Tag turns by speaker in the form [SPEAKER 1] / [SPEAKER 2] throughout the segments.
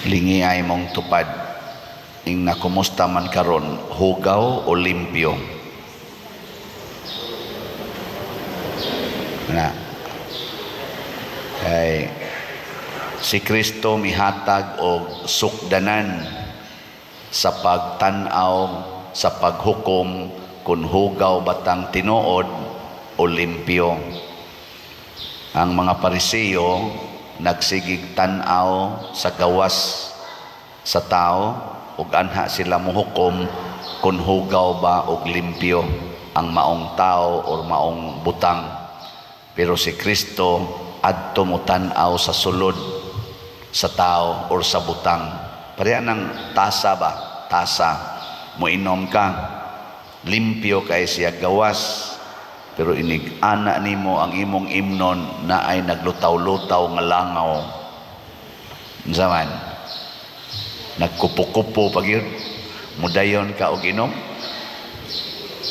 [SPEAKER 1] lingi ay mong tupad ing nakumusta man karon, hugaw o limpyo na kay si Kristo mihatag og sukdanan sa pagtan-aw sa paghukom kung hugaw batang tinuod o limpyo. Ang mga Pariseo nagsigig tan-aw sa gawas sa tao ug anha sila mohukom kung hugaw ba og limpyo ang maong tao o maong butang. Pero si Kristo adto mo tan-aw sa sulod sa tao or sa butang. Pareha ng tasa ba? Tasa. Moinom ka, limpyo kay siya gawas. Pero inig-ana nimo ang imong imnon na ay naglutaw-lutaw nga langaw. Zaman, nagkupo-kupo pag yun, mudayon ka og inom.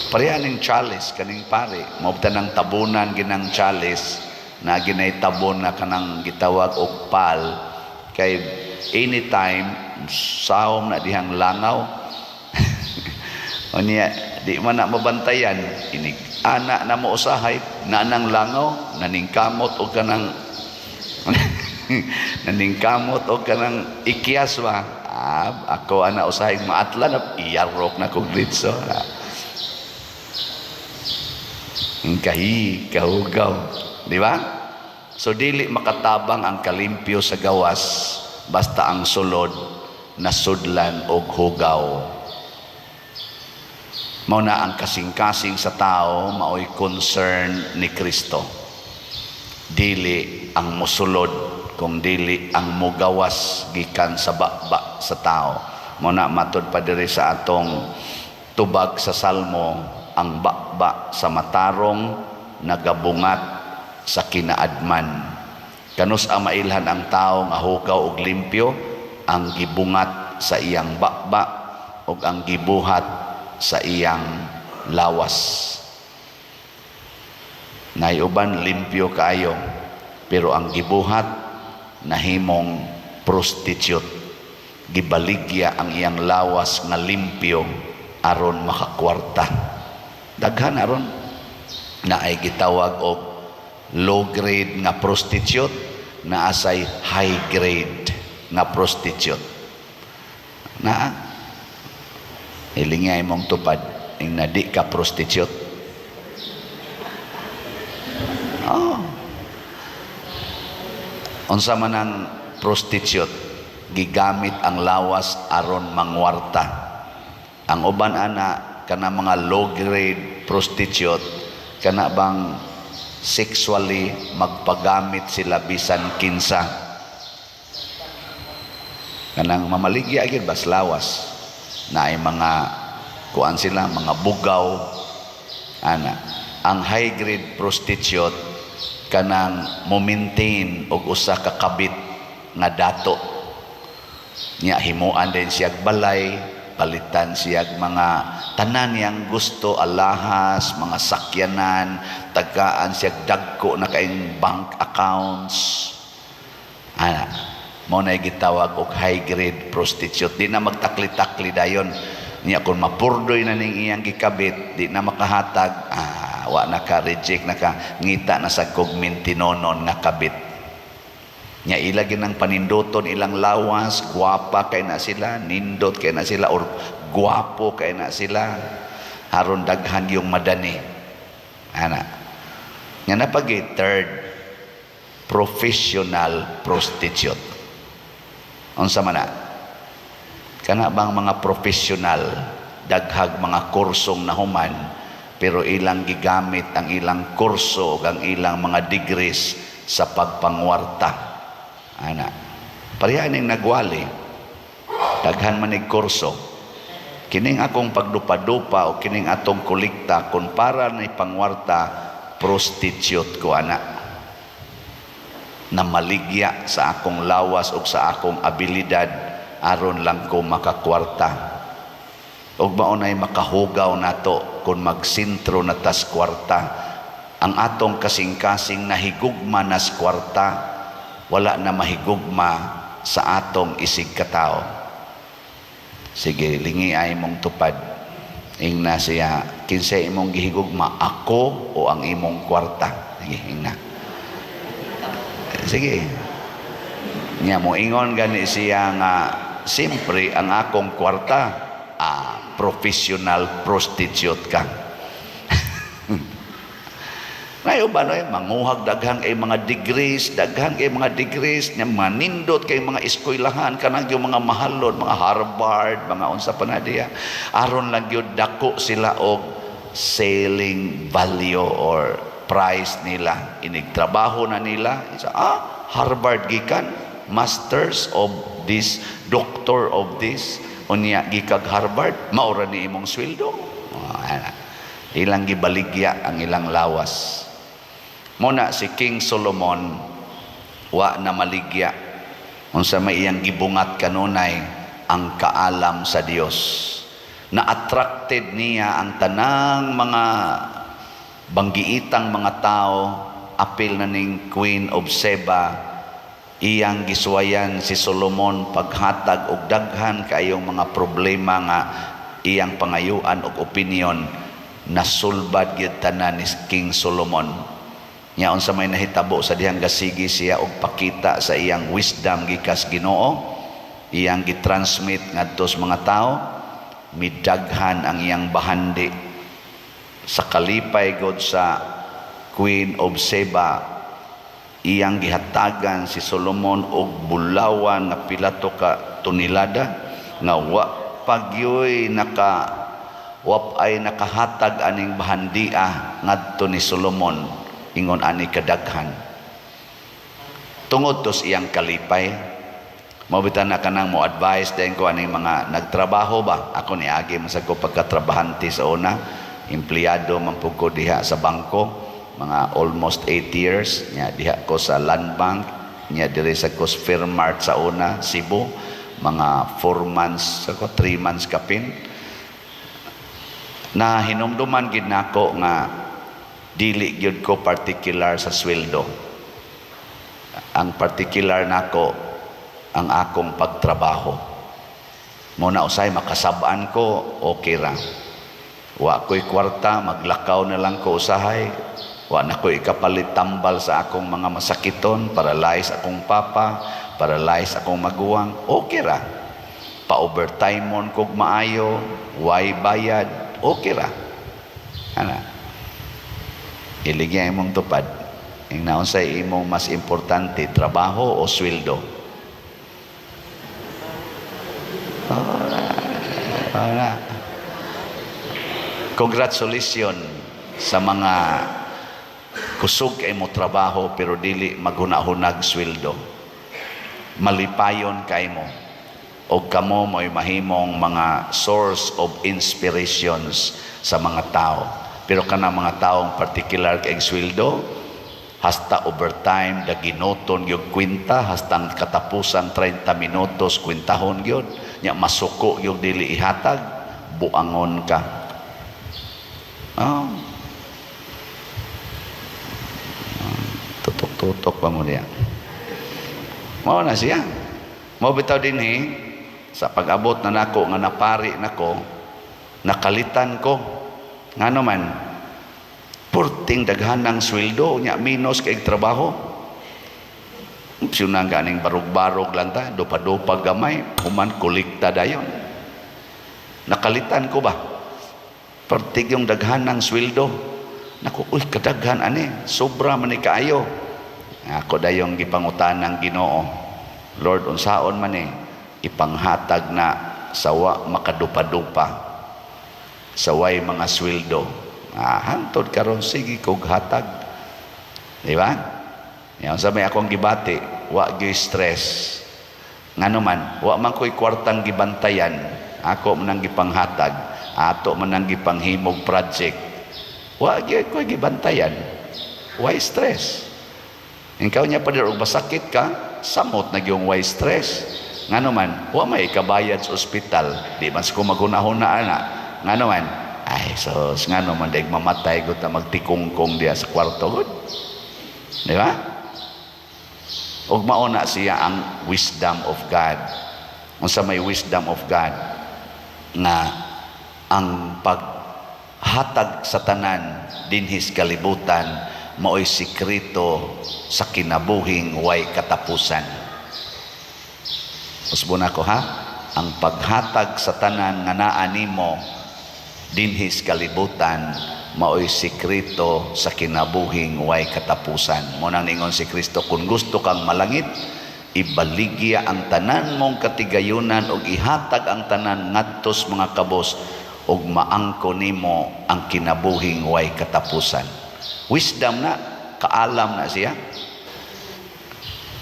[SPEAKER 1] Pareha ning chalice kaning pare, maubta ng tabunan ginang chalice na ginay tabon na kanang gitawag og pal, kay anytime sawom na dihang langaw. O niya, di man na mabantayan, inig anak na mo usahay, nanang langaw, naningkamot o kanang naningkamot o kanang ikyas ba? Ako anak usahay, maatla na, iyarok na kong litso. Kahugaw. Di ba? So, dili makatabang ang kalimpyo sa gawas, basta ang sulod na sudlan o hugaw. Mao na ang kasing-kasing sa tao, mao'y concern ni Kristo. Dili ang musulod, kung dili ang mugawas gikan sa bakba sa tao. Mao na matud pa diri sa atong tubag sa Salmo, ang bakba sa matarong nagabungat sa kinaadman. Kanus ang mailhan ang tao nga hugaw og limpyo, ang gibungat sa iyang bakba ug ang gibuhat sa iyang lawas. Naiuban limpyo kaayo, pero ang gibuhat nahimong prostitute. Gibaligya ang iyang lawas nga limpyo aron makakwarta. Daghan aron na ay gitawag og low grade nga prostitute, na asay high grade nga prostitute. Na ilingay mong tupad ing nadi ka prostitute. Unsa man ang prostitute, gigamit ang lawas aron mangwarta. Ang uban ana kana mga low grade prostitute, kana bang sexually magpagamit sila bisan kinsa. Kanang mamaligya gyud bas lawas na ay mga kuan sila, mga bugaw ana. Ang high grade prostitute kanang mo-maintain og usa ka kabit nga dato nya, himuan din siyag balay, palitan siyag mga tanan yang gusto, alahas, mga sakyanan, tagaan siyag dagko na kaing bank accounts ana. Mao na gitawag og high grade prostitute. Di na magtakli-takli dayon niya, kung mapurdoy na ning iyang gikabit, di na makahatag, wa na ka reject na ka, ngita na sa kogmintinonon nga kabit niya. Ilagin ng panindoton ilang lawas, guwapa kay na sila, nindot kay na sila, or guwapo kay na sila, haron daghan yung madani ana. Nga napagi third, professional prostitute. Unsa man na? Kana bang mga professional, daghag mga kursong nahuman, pero ilang gigamit ang ilang kurso o ang ilang mga degrees sa pagpangwarta ana. Pareha ning nagwali, daghan manig kurso. Kining akong pagdupa-dupa o kining atong kolekta, kung para ni pangwarta, prostitute ko ana, na maligya sa akong lawas o sa akong abilidad aron lang ko makakwarta. Og maunay makahugaw nato kung magsintro na tas kwarta. Ang atong kasing-kasing nahigugma nas kwarta, wala na mahigugma sa atong isig katao. Sige, lingi ay mong tupad. Ingna siya, kinsay imong gihigugma, ako o ang imong kwarta? Sige, ingna. Sige. Nya mo ingon gani siya nga, simpre ang akong kwarta, professional prostitute ka. Ngayon ba, manguhag daghang ay mga degrees, nya manindot kay mga eskwelahan, kanang yung mga mahalon, mga Harvard, mga unsa pa na diya. Aron lang yun, dako sila og selling value or price nila. Inigtrabaho na nila. Harvard gikan, masters of this, doctor of this, unya gikag Harvard, maura ni imong sweldo. Ilang gibaligya ang ilang lawas. Muna si King Solomon wa na maligya unsa may iyang gibungat kanunay ang kaalam sa Dios. Na attracted niya ang tanang mga banggiitang mga tao, apil na ning Queen of Sheba. Iyang giswayan si Solomon paghatag og daghan kayong mga problema nga iyang pangayuan og opinion, nasulbad gyud tanan ni King Solomon. Nya unsa may nahitabo sa dihang gasigi siya og pakita sa iyang wisdom gikas Ginoo, iyang gitransmit ngadto sa mga tao, midaghan ang iyang bahandi sa kalipay god sa Queen of Sheba. Iyang gihatagan si Solomon og bulawan nga pila to ka tunilada nga wa pagyoy nakahatag aning bahandia ngadto ni Solomon. Ingon ani kadaghan tungod tos iyang kalipay. Mabitan na kanang mo advice din ko aning mga nagtrabaho ba. Ako ni agi masag ko pagkatrabahante sa una, empleyado man pud ko diha sa bangko, mga almost 8 years nya diha ko sa Land Bank, nya diri sa Fairmart sa una Cebu, mga 4 months ako, 3 months kapin. Na hinumduman gid nako nga dili gyud ko particular sa sweldo. Ang particular nako ang akong pagtrabaho. Muna usay makasab-an ko, okay ra. Wa ko'y kwarta, maglakaw na lang ko usahay. Wa na ko'y ikapalit tambal sa akong mga masakiton, paralyze akong papa, paralyze akong maguwang, okay ra. Pa-overtime mon kog maayo, way bayad, okay ra. Ana. Iligya imong tupad. Ang naunsay imong mas importante, trabaho o sweldo? Congratulations sa mga kusog kay mo trabaho pero dili maghunahunag sweldo. Malipayon kay mo. O kamo mo'y mahimong mga source of inspirations sa mga tao. Pero kanang mga taong particular kay sweldo, hasta overtime daginoton yung kwenta, hasta katapusan 30 minutos kwentahon yun, nya masuko yung dili ihatag, buangon ka. Tutok-tutok pa mo niya. Mao na siya. Mao bitaw din sa pag-abot na nako nga napari nako, nakalitan ko ngano man purting daghanang sweldo nya minus kay trabaho. Siyang ganing barog-barog lang ta, dupa-dupa gamay, human kolekta dayon. Nakalitan ko ba? Pertig yung daghanang sweldo. Naku, uy, kadaghan ani, sobra man ni kaayo. Ako dayong gipangutan ng Ginoo. Lord, unsaon man ipanghatag na sawa makadupa-dupa. Saway mga sweldo. Hantod karon sige kog hatag. Di ba? Yan sa may akong gibati, wa gyud stress. Ngano man, wa man ko'y kwartang gibantayan. Ako man ang gipanghatag, ato man ang gipanghimog project. Wa gyud ko'y gibantayan. Why stress? Ikaw niya pa og basakit ka, samot na gyung why stress. Ngano man, wa may kabayad sa ospital, di mas ko maghunahuna ana. Ngano man, ay sos ngano man daig mamatay gud ta magtikongkong diya sa kwarto gud. Di ba? ug mauna siya ang wisdom of God. Unsa may wisdom of God nga ang paghatag sa tanan dinhis kalibutan mao'y sikreto sa kinabuhing way katapusan. Usbon ako ha, ang paghatag sa tanan nga naa nimo dinhis kalibutan mao'y sikreto sa kinabuhing way katapusan. Mo nang ningon si Kristo, kung gusto kang malangit, ibaligya ang tanan mong katigayunan ug ihatag ang tanan ngadtos mga kabos ug maangko nimo ang kinabuhing way katapusan. Wisdom na, kaalam na siya.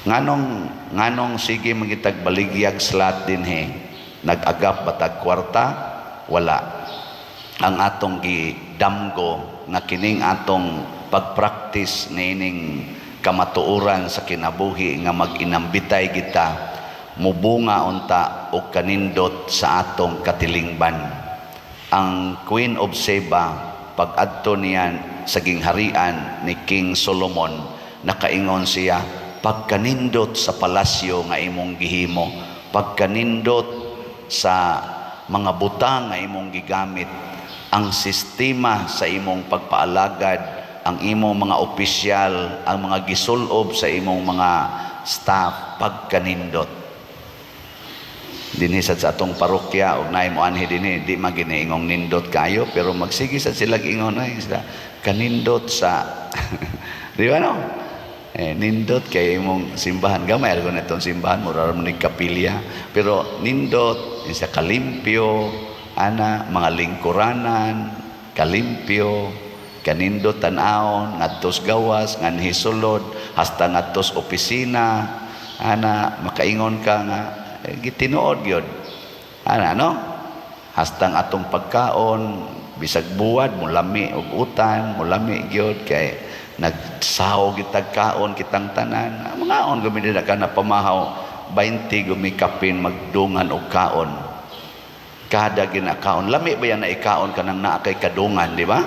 [SPEAKER 1] Nganong sige magitag baligyag slat dinhi, nag-agap batag kwarta, wala. Ang atong gidamgo na kining atong pagpractice nining kamatuoran sa kinabuhi nga mag-inambitay kita mubunga unta o kanindot sa atong katilingban. Ang Queen of Sheba pag-adto niyan sa gingharian ni King Solomon, nakaingon siya, pagkanindot sa palasyo nga imong gihimo, pagkanindot sa mga butang nga imong gigamit, ang sistema sa imong pagpaalagad, ang imong mga opisyal, ang mga gisulob sa imong mga staff, pagkanindot. Dinhi sa atong parokya ug naay mo anhi dinhi di maginiingong nindot kayo, pero magsige sa sila ingon ay sila kanindot sa di ba no? Nindot kay imong simbahan gamay ko na itong simbahan mura ra man kapilya, pero nindot sa kalimpyo ana mga lingkuranan kalimpyo kanindot tan-aon ngadtos gawas nganhi sulod hasta ngadtos opisina ana makaingon ka nga gitinuod gyud ana no, hasta ang atong pagkaon bisag buwad mulami og utan mulami gyud kay nagsaho gitag kaon kitang tanan mga on gumi dira kana pamahaw 20 gumikapin magdungan og kaon kada ginakaon lami ba yan na ikaon kanang naa kay kadungan di ba,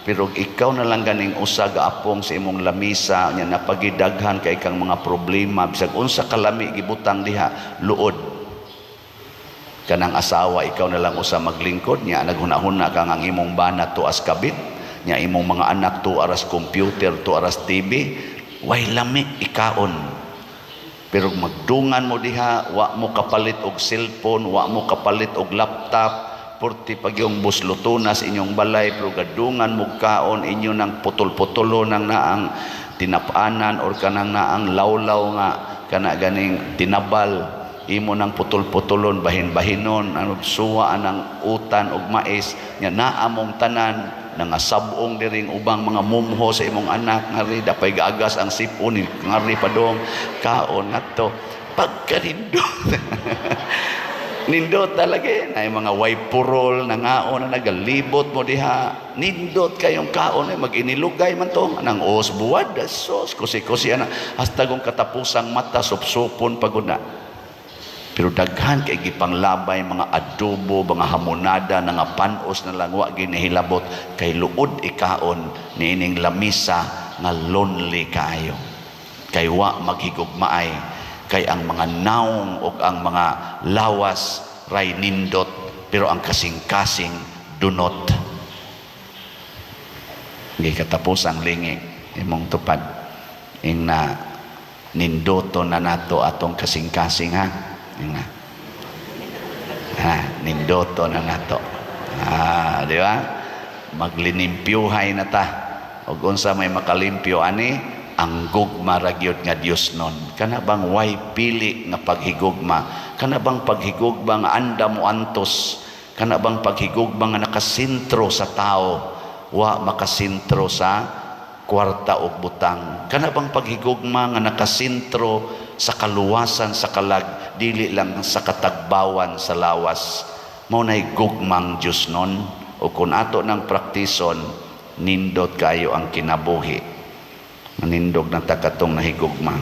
[SPEAKER 1] pero ikaw na lang ganing usa gaapong sa imong lamisa nya napagidaghan kay kang mga problema bisag unsa kalami gibutang diha luod kanang asawa ikaw na lang usa maglingkod nya naghuna-huna kang ang imong bana tuas kabit nya imong mga anak tu aras computer tu aras TV way lami ikaon, pero magdungan mo diha wa mo kapalit og cellphone wa mo kapalit og laptop porti pag yung buslutunas inyong balay pero gadungan mo kaon inyo ng putol-putulo ng naang tinapanan or kanang naang lawlaw nga kana ganing tinabal imo ng putol-putulon bahin-bahinon ano suwa anang utan og mais nya naa mong tanan nangasabong diring ubang mga mumho sa imong anak ngari dapay gaagas ang sipon ngari padong kaon ngadto pagkanindot nindot talaga na yung mga waypurol nangaon na nagalibot mo diha nindot kayong kaon mag-inilugay man to nang os buwad sos kusi-kusi ana hasta kung katapusang mata supsupon paguna, pero daghan kay gipanglabay mga adobo mga hamonada nga panos na lang wa ginihilabot kay luod ikaon niining lamisa nga lonely kayo kay wa maghigugmaay kay ang mga naong o ang mga lawas ray nindot pero ang kasing-kasing dunot. Hindi katapos ang lingi imong tupad ing na nindoto na nato atong kasing-kasing ha ing na nindoto na nato di ba maglinimpyuhay na ta ug unsa may makalimpyo ani ang gugma ragyod nga Dios nun. Kana bang way pili nga paghigugma? Kana bang paghigugma nga anda mo antos? Kana bang paghigugma nga nakasintro sa tao? Wa makasintro sa kwarta o butang. Kana bang paghigugma nga nakasintro sa kaluwasan sa kalag, dili lang sa katagbawan sa lawas? Mao nay gugmang Dios nun. O kung ato ng praktison, nindot kayo ang kinabuhi. Manindog ng takatong nahigugma.